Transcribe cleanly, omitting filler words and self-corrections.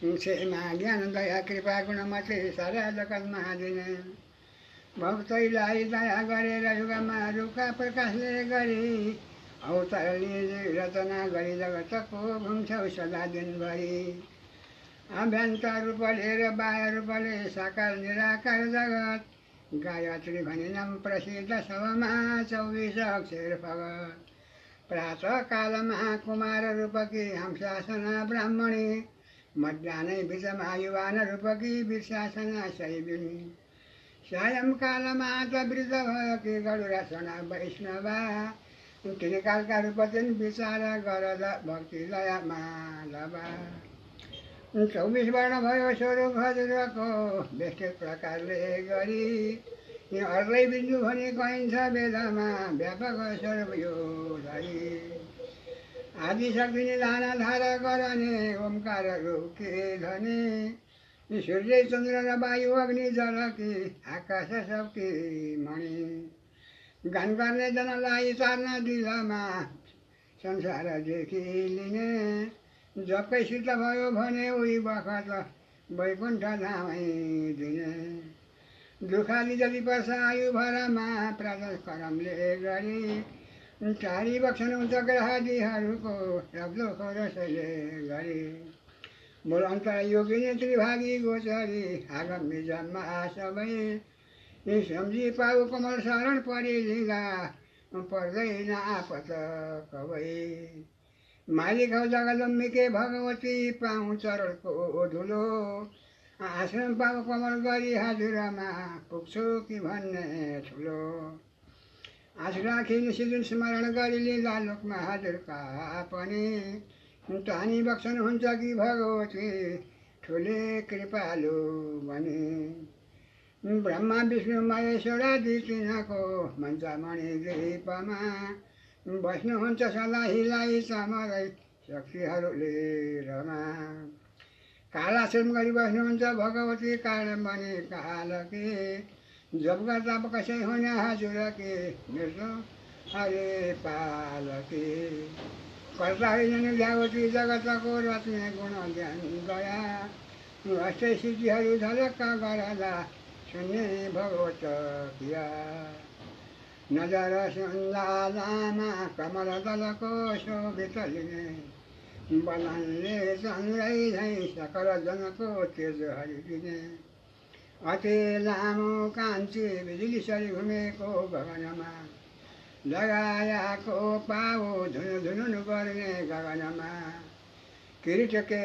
सेमा ज्ञान दया कृपा गुणमते सारा जगतमा दिने भक्तैलाई दया गरेर युगमा रुखा प्रकाशले गरी अवतारले रचना गरी जगतको घुम्छौ सदा दिनभरि अभ्यन्तर रूपले र बाह्य रूपले साकार निराकार जगत गायत्री भनिनम प्रसिद्ध सबमा 24 अक्षर भगत प्रातः कालमा कुमार रूपकी हंसासना ब्राह्मणी मध्याह्नै बिचमा युवान रूपकी वीरशासना शैबिनी सायंकालमा त वृद्ध भयो कि गरुडासना वैष्णवा त्रिकालका रूपतिन विचार गरद भक्ति लय माधवा 24 वर्ण भयो स्वरूप हजुरको व्यष्टित प्रकारले गरी यहाँ अर्कै बिन्दु भने कहिन्छ वेदमा व्यापक स्वरूप यो धरी आदिशक्ति निधान धार गर्ने ओमकार रूपके धनी सूर्य चन्द्र र वायु अग्नि जल कि आकाश सबकी मणि गान गर्ने जनलाई तार्न दिलमा संसारदेखि लिने जबकै सिद्ध भयो भने उही बखत वैकुण्ठ धामै दिने दुखाली जति पर्छ आयु भरमा प्रातः कर्मले गरी टाढी बक्सनुहुन्छ ग्रहादिहरूको रब्दो रसले गरी मूल अन्तर योगिनी त्रिभागी गोचरी आगमी जन्म सबै सम्झी पाउ कमल शरण परिलिँदा पर्दैन आपत कवै मालिक हौ जगदम्बिके भगवती पाउँ चरणको धुलो आश्रम पाउ कमल गरी हजुरमा पुग्छु कि भन्ने ठुलो आश राखी निशिदिन स्मरण गरी लीला लोकमा हजुरका पनि तानी बक्सनुहुन्छ कि भगवती ठुले कृपालु भने ब्रह्मा विष्णु महेश्वरादि तिनको मञ्चमणि द्वीपमा बस्नुहुन्छ सदा हिलाई चमरै शक्तिहरूले रमा कालाश्रम गरी बस्नुहुन्छ भगवती कारण बने कालकी जब गर्दा कसै हुने हजुर के मृत्यु हरे पालकी कर्ता होइन भगवती जगतको रत्ने गुण ज्ञान दया अष्टै सिद्धिहरू झलक्क गरदा सुन्ने भगवत क्रिया नजर सुन्दामा कमल दलको शोभित लिने बलनले चन्द्रै झै सकल जनको तेज हरिदिने अति लामो कान्छी बिजुली सरी घुमेको गगनमा लगायाको पाउ धुनु धुनु गर्ने गगनमा किरीटके